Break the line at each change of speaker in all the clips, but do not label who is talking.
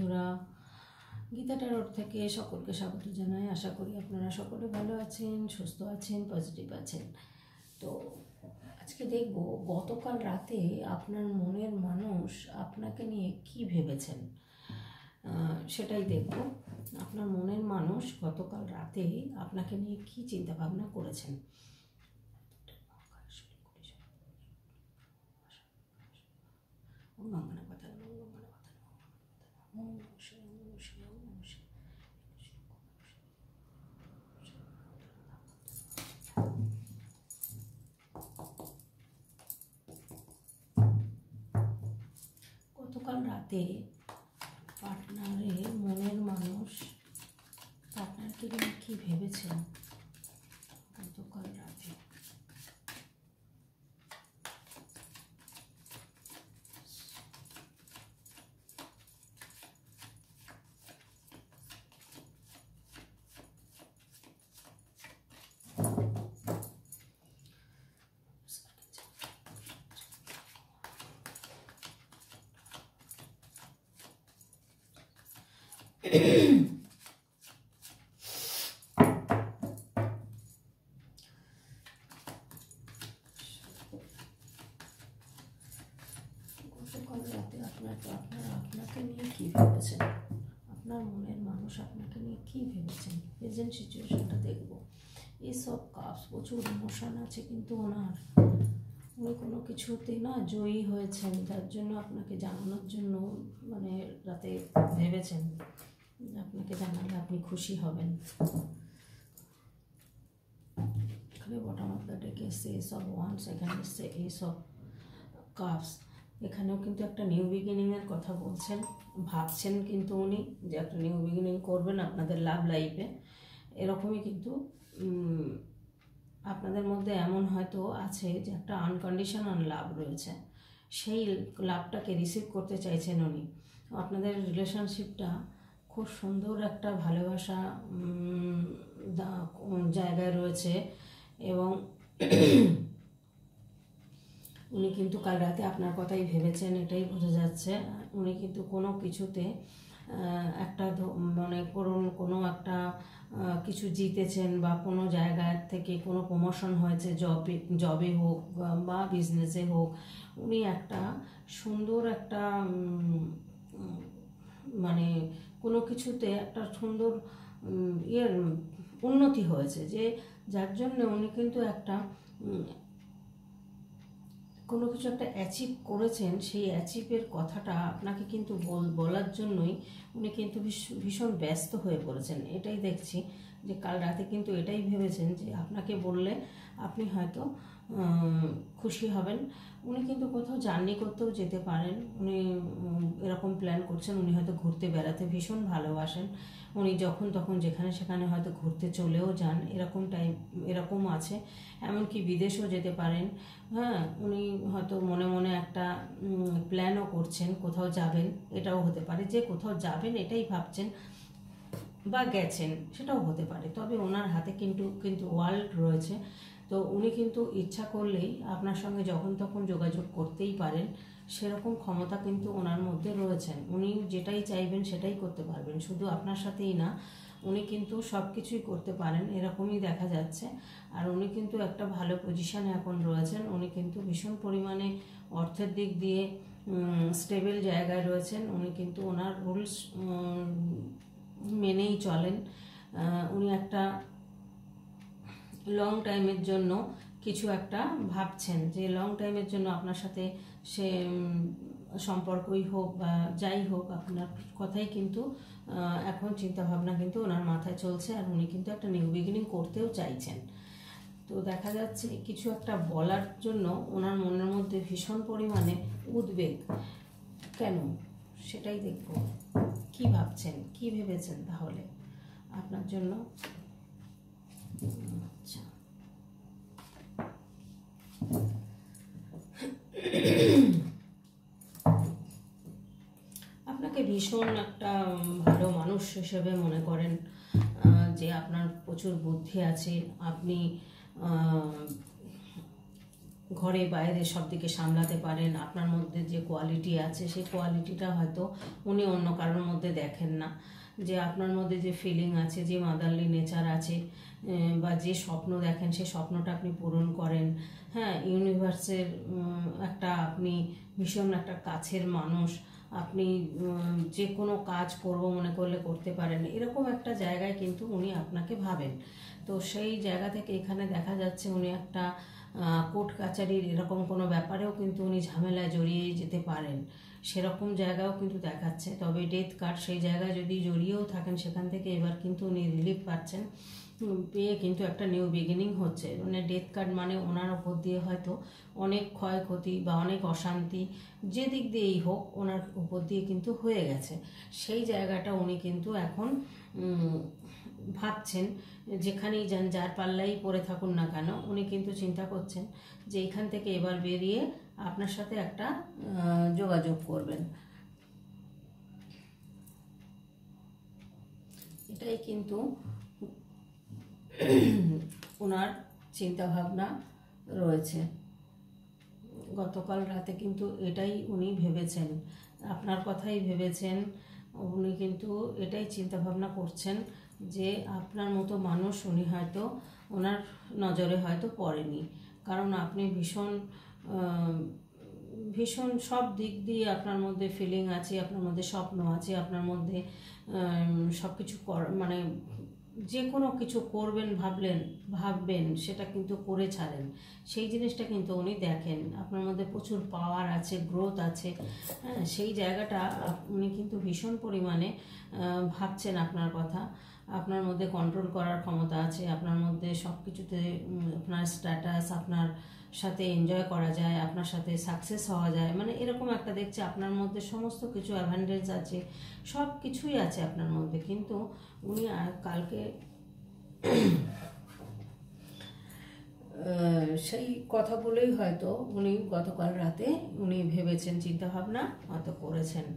বন্ধুরা, গীতা ট্যারোট থেকে সকলকে স্বাগত জানাই। আশা করি আপনারা সকলে ভালো আছেন, সুস্থ আছেন, পজিটিভ আছেন। তো আজকে দেখব গতকাল রাতে আপনার মনের মানুষ আপনাকে নিয়ে কি ভেবেছেন, সেটাই দেখব। আপনার মনের মানুষ গতকাল রাতে আপনাকে নিয়ে কি চিন্তা ভাবনা করেছেন। গতকাল রাতে পার্টনারের মনের মানুষ পার্টনারকে নিয়ে কী ভেবেছেন গতকাল রাতে। গতকাল রাতে আপনাকে নিয়ে কী ভেবেছেন, আপনার মনের মানুষ আপনাকে নিয়ে কী ভেবেছেন, প্রেজেন্ট সিচুয়েশনটা দেখব। এইসব কাজ প্রচুর ইমোশন আছে, কিন্তু উনি কোনো কিছুতে না জয়ী হয়েছেন, যার জন্য আপনাকে জানানোর জন্য মানে রাতে ভেবেছেন আপনাকে জানালে আপনি খুশি হবেন। এখানে বটম অফ দ্য ডেকে এসছে এইসব ওয়ান্স, এখানে এসছে এইসব কাপস। এখানেও কিন্তু একটা নিউ বিগিনিংয়ের কথা বলছেন, ভাবছেন কিন্তু উনি যে একটা নিউ বিগিনিং করবেন আপনাদের লাভ লাইফে। এরকমই কিন্তু আপনাদের মধ্যে এমন হয়তো আছে যে একটা আনকন্ডিশনাল লাভ রয়েছে, সেই লাভটাকে রিসিভ করতে চাইছেন উনি। আপনাদের রিলেশনশিপটা খুব সুন্দর একটা ভালোবাসা জায়গায় রয়েছে, এবং উনি কিন্তু কাল রাতে আপনার কথাই ভেবেছেন, এটাই বোঝা যাচ্ছে। উনি কিন্তু কোনো কিছুতে একটা মনে করুন কোনো একটা কিছু জিতেছেন বা কোনো জায়গা থেকে কোনো প্রমোশন হয়েছে, জবে হোক বা বিজনেসে হোক, উনি একটা সুন্দর একটা মানে কোনো কিছুতে একটা সুন্দর উন্নতি হয়েছে, যে যার জন্য উনি কিন্তু একটা কোনো কিছু একটা অ্যাচিভ করেছেন। সেই অ্যাচিভের কথাটা আপনাকে কিন্তু বলার জন্যই উনি কিন্তু ভীষণ ব্যস্ত হয়ে পড়েছেন। এটাই দেখছি যে কাল রাতে কিন্তু এটাই ভেবেছেন যে আপনাকে বললে আপনি হয়তো খুশি হবেন। উনি কিন্তু কোথাও জার্নি করতেও যেতে পারেন, উনি এরকম প্ল্যান করছেন। উনি হয়তো ঘুরতে বেড়াতে ভীষণ ভালোবাসেন, উনি যখন তখন যেখানে সেখানে হয়তো ঘুরতে চলেও যান, এরকম আছে। এমনকি বিদেশেও যেতে পারেন। হ্যাঁ, উনি হয়তো মনে মনে একটা প্ল্যানও করছেন, কোথাও যাবেন, এটাও হতে পারে যে কোথাও যাবেন এটাই ভাবছেন, বা গেছেন সেটাও হতে পারে। তবে ওনার হাতে কিন্তু ওয়ার্ল্ড রয়েছে, তো উনি কিন্তু ইচ্ছা করলেই আপনার সঙ্গে যখন তখন যোগাযোগ করতেই পারেন, সেরকম ক্ষমতা কিন্তু ওনার মধ্যে রয়েছেন। উনি যেটাই চাইবেন সেটাই করতে পারবেন, শুধু আপনার সাথেই না, উনি কিন্তু সব কিছুই করতে পারেন, এরকমই দেখা যাচ্ছে। আর উনি কিন্তু একটা ভালো পজিশানে এখন রয়েছেন, উনি কিন্তু ভীষণ পরিমাণে অর্থের দিক দিয়ে স্টেবল জায়গায় রয়েছেন। উনি কিন্তু ওনার রুলস মেনেই চলেন। উনি একটা লং টাইমের জন্য কিছু একটা ভাবছেন, যে লং টাইমের জন্য আপনার সাথে সে সম্পর্কই হোক বা যাই হোক, আপনার কথাই কিন্তু এখন চিন্তাভাবনা কিন্তু ওনার মাথায় চলছে, আর উনি কিন্তু একটা নিউ বিগিনিং করতেও চাইছেন। তো দেখা যাচ্ছে কিছু একটা বলার জন্য ওনার মনের মধ্যে ভীষণ পরিমাণে উদ্বেগ। কেন সেটাই দেখব, কি ভাবছেন, কি ভেবেছেন তাহলে আপনার জন্য। আচ্ছা, আপনাকে ভীষণ একটা ভালো মানুষ হিসেবে মনে করেন, যে আপনার প্রচুর বুদ্ধি আছে, আপনি ঘরে বাইরে সব দিকে সামলাতে পারেন। আপনার মধ্যে যে কোয়ালিটি আছে সেই কোয়ালিটিটা হয়তো উনি অন্য কারোর মধ্যে দেখেন না। যে আপনার মধ্যে যে ফিলিং আছে, যে মাদারলি নেচার আছে, বা যে স্বপ্ন দেখেন সেই স্বপ্নটা আপনি পূরণ করেন। হ্যাঁ, ইউনিভার্সের একটা আপনি ভীষণ একটা কাছের মানুষ। আপনি যে কোনো কাজ করব মনে করলে করতে পারেন, এরকম একটা জায়গায় কিন্তু উনি আপনাকে ভাবেন। তো সেই জায়গা থেকে এখানে দেখা যাচ্ছে উনি একটা কোর্ট কাচারির এরকম কোনো ব্যাপারেও কিন্তু উনি ঝামেলায় জড়িয়ে যেতে পারেন, সেরকম জায়গাও কিন্তু দেখাচ্ছে। তবে ডেথ কার্ড সেই জায়গায় যদি জড়িয়েও থাকেন সেখান থেকে এবার কিন্তু উনি রিলিফ পাচ্ছেন, পেয়ে কিন্তু একটা নিউ বিগিনিং হচ্ছে। মানে ডেথ কার্ড মানে ওনার ওপর দিয়ে হয়তো অনেক ক্ষয়ক্ষতি বা অনেক অশান্তি যে দিক দিয়েই হোক ওনার উপর দিয়ে কিন্তু হয়ে গেছে। সেই জায়গাটা উনি কিন্তু এখন ভাবছেন, যেখানেই যান, যার পাল্লাই পড়ে থাকুন না কেন, উনি কিন্তু চিন্তা করছেন যে এইখান থেকে এবার বেরিয়ে আপনার সাথে একটা যোগাযোগ করবেন। এটাই কিন্তু ওনার চিন্তাভাবনা রয়েছে। গতকাল রাতে কিন্তু এটাই উনি ভেবেছেন, আপনার কথাই ভেবেছেন। উনি কিন্তু এটাই চিন্তাভাবনা করছেন যে আপনার মতো মানুষ উনি হয়তো ওনার নজরে হয়তো পড়েনি, কারণ আপনি ভীষণ ভীষণ সব দিক দিয়ে আপনার মধ্যে ফিলিং আছে, আপনার মধ্যে স্বপ্ন আছে, আপনার মধ্যে সব কিছু মানে যে কোনো কিছু করবেন ভাববেন সেটা কিন্তু করে ছাড়েন, সেই জিনিসটা কিন্তু উনি দেখেন। আপনার মধ্যে প্রচুর পাওয়ার আছে, গ্রোথ আছে। হ্যাঁ, সেই জায়গাটা উনি কিন্তু ভীষণ পরিমাণে ভাবছেন আপনার কথা। আপনার মধ্যে কন্ট্রোল করার ক্ষমতা আছে, আপনার মধ্যে সব কিছুতে আপনার স্ট্যাটাস, আপনার সাথে এনজয় করা যায়, আপনার সাথে সাকসেস হওয়া যায়, মানে এরকম একটা দেখছে আপনার মধ্যে সমস্ত কিছু অ্যাডভান্টেজ আছে, সব কিছুই আছে আপনার মধ্যে। কিন্তু উনি কালকে সেই কথাগুলোই হয়তো উনি গতকাল রাতে উনি ভেবেছেন, চিন্তাভাবনা হয়তো করেছেন।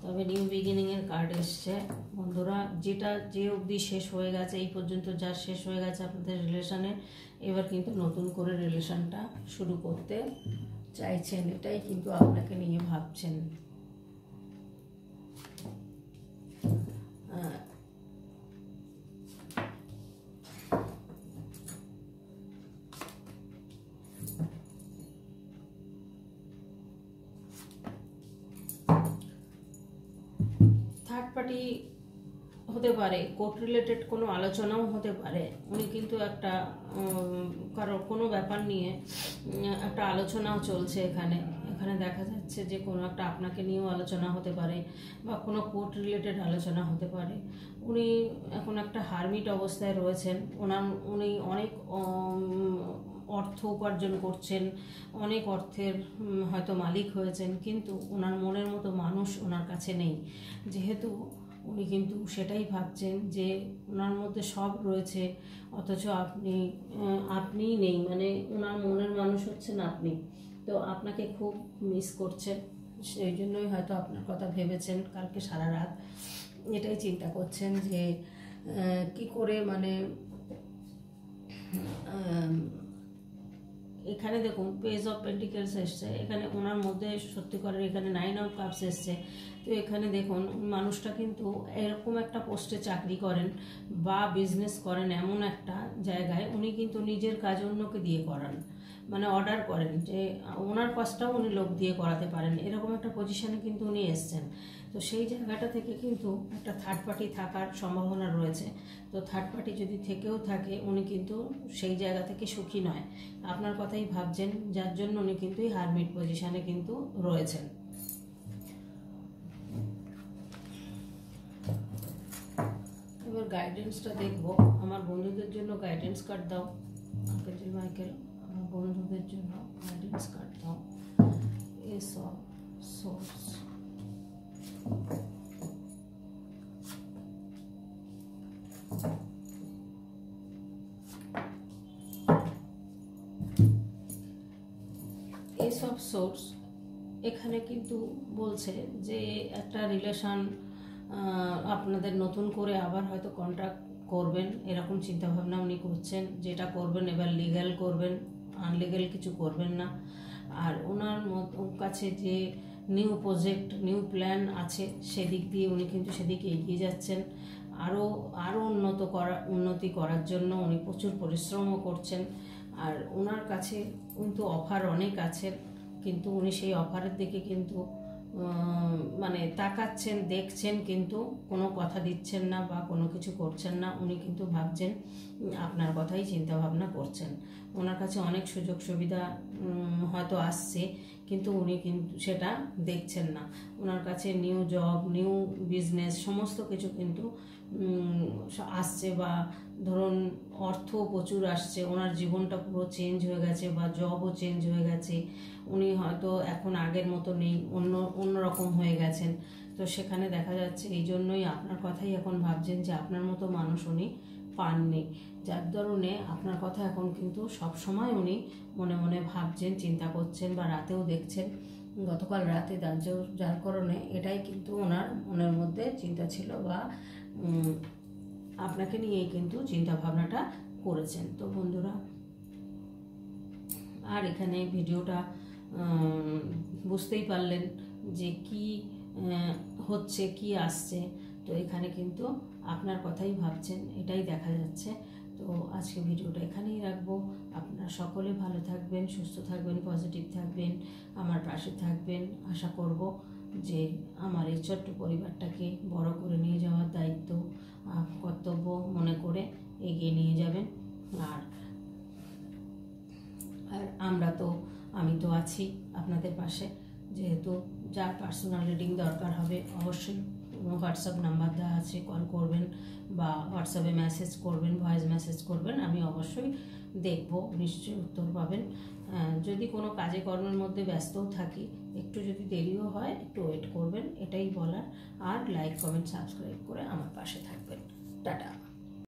তবে নিউ বিগিনিংয়ের কার্ড এসছে বন্ধুরা। যেটা যে অবধি শেষ হয়ে গেছে, এই পর্যন্ত যা শেষ হয়ে গেছে আপনাদের রিলেশনে, এবার কিন্তু নতুন করে রিলেশনটা শুরু করতে চাইছেন, এটাই কিন্তু আপনাকে নিয়ে ভাবছেন। থার্ড পার্টি হতে পারে, কোর্ট রিলেটেড কোনো আলোচনাও হতে পারে। উনি কিন্তু একটা কারো কোনো ব্যাপার নিয়ে একটা আলোচনাও চলছে এখানে। এখানে দেখা যাচ্ছে যে কোনো একটা আপনাকে নিয়েও আলোচনা হতে পারে বা কোনো কোর্ট রিলেটেড আলোচনা হতে পারে। উনি এখন একটা হারমিট অবস্থায় রয়েছেন। উনি অনেক অর্থ উপার্জন করছেন, অনেক অর্থের হয়তো মালিক হয়েছেন, কিন্তু ওনার মনের মতো মানুষ ওনার কাছে নেই। যেহেতু উনি কিন্তু সেটাই ভাবছেন যে ওনার মধ্যে সব রয়েছে, অথচ আপনিই নেই, মানে ওনার মনের মানুষ হচ্ছেন আপনি। তো আপনাকে খুব মিস করছে, সেই জন্যই হয়তো আপনার কথা ভেবেছেন কালকে সারা রাত। এটাই চিন্তা করছেন যে কি করে, মানে এখানে দেখুন পেজ অফ পেন্টিকেলস এসছে, এখানে ওনার মধ্যে সত্যিকারের এখানে 9 অফ কাপস এসছে। তো এখানে দেখুন মানুষটা কিন্তু এরকম একটা পোস্টে চাকরি করেন বা বিজনেস করেন, এমন একটা জায়গায় উনি কিন্তু নিজের কাজ অন্যকে দিয়ে করান, মানে অর্ডার করেন, যে ওনার কাজটাও উনি লোক দিয়ে করাতে পারেন, এরকম একটা পজিশনে কিন্তু উনি এসছেন। তো সেই জায়গাটা থেকে কিন্তু একটা থার্ড পার্টি থাকার সম্ভাবনা রয়েছে। তো থার্ড পার্টি যদি থেকেও থাকে, উনি কিন্তু সেই জায়গা থেকে সুখী নয়, আপনার কথাই ভাবছেন, যার জন্য উনি কিন্তু এই হারমিট পজিশনে কিন্তু রয়েছেন। এবার গাইডেন্সটা দেখবো। আমার বন্ধুদের জন্য গাইডেন্স কার্ড দাও আর্কাঞ্জেল মাইকেল, আমার বন্ধুদের জন্য গাইডেন্স কার্ড দাও। S of swords, S of swords এখানে কিন্তু বলছে যে একটা রিলেশন আপনাদের নতুন করে আবার হয়তো কন্ট্যাক্ট করবেন এরকম চিন্তাভাবনা উনি করছেন। যেটা করবেন এবার লিগ্যাল করবেন, আনলিগ্যাল কিছু করবেন না। আর ওনার কাছে যে নিউ প্রজেক্ট, নিউ প্ল্যান আছে, সেদিক দিয়ে উনি কিন্তু সেদিকে এগিয়ে যাচ্ছেন। আরও উন্নতি করার জন্য উনি প্রচুর পরিশ্রমও করছেন। আর ওনার কাছে কিন্তু অফার অনেক আছে, কিন্তু উনি সেই অফারের দিকে কিন্তু মানে তাকাচ্ছেন, দেখছেন, কিন্তু কোনো কথা দিচ্ছেন না বা কোনো কিছু করছেন না। উনি কিন্তু ভাবছেন, আপনার কথাই চিন্তা ভাবনা করছেন। ওনার কাছে অনেক সুযোগ সুবিধা হয়তো আসছে, কিন্তু উনি কিন্তু সেটা দেখছেন না। ওনার কাছে নিউ জব, নিউ বিজনেস সমস্ত কিছু কিন্তু আসছে, বা ধরুন অর্থ প্রচুর আসছে, ওনার জীবনটা পুরো চেঞ্জ হয়ে গেছে, বা জবও চেঞ্জ হয়ে গেছে। উনি হয়তো এখন আগের মতো নেই, অন্যরকম হয়ে গেছেন। তো সেখানে দেখা যাচ্ছে এই জন্যই আপনার কথাই এখন ভাবছেন যে আপনার মতো মানুষ উনি পাননি, যার দরুনে আপনার কথা এখন কিন্তু সব সময় উনি মনে মনে ভাবছেন, চিন্তা করছেন, বা রাতেও দেখছেন। গতকাল রাতে যার কারণে এটাই কিন্তু ওনার মনের মধ্যে চিন্তা ছিল, বা আপনাকে নিয়েই কিন্তু চিন্তা ভাবনাটা করেছেন। তো বন্ধুরা, আর এখানে ভিডিওটা বুঝতেই পারলেন যে কি হচ্ছে, কি আসছে। তো এখানে কিন্তু আপনার কথাই ভাবছেন, এটাই দেখা যাচ্ছে। তো আজকে ভিডিওটা এখানেই রাখবো। আপনারা সকলে ভালো থাকবেন, সুস্থ থাকবেন, পজিটিভ থাকবেন, আমার পাশে থাকবেন। আশা করব যে আমার এই ছোট্ট পরিবারটাকে বড় করে নিয়ে যাওয়ার দায়িত্ব, কর্তব্য মনে করে এগিয়ে নিয়ে যাবেন। আর আমি তো আছি আপনাদের পাশে। যেহেতু যার পার্সোনাল রিডিং দরকার হবে অবশ্যই হোয়াটসঅ্যাপ নাম্বার দেওয়া আছে, কল করবেন বা হোয়াটসঅ্যাপে মেসেজ করবেন, ভয়েস মেসেজ করবেন, আমি অবশ্যই দেখব, নিশ্চয়ই উত্তর পাবেন। যদি কোনো কাজে কর্মের মধ্যে ব্যস্তও থাকি, একটু যদি দেরিও হয় একটু ওয়েট করবেন, এটাই বলার। আর লাইক, কমেন্ট, সাবস্ক্রাইব করে আমার পাশে থাকবেন। টাটা।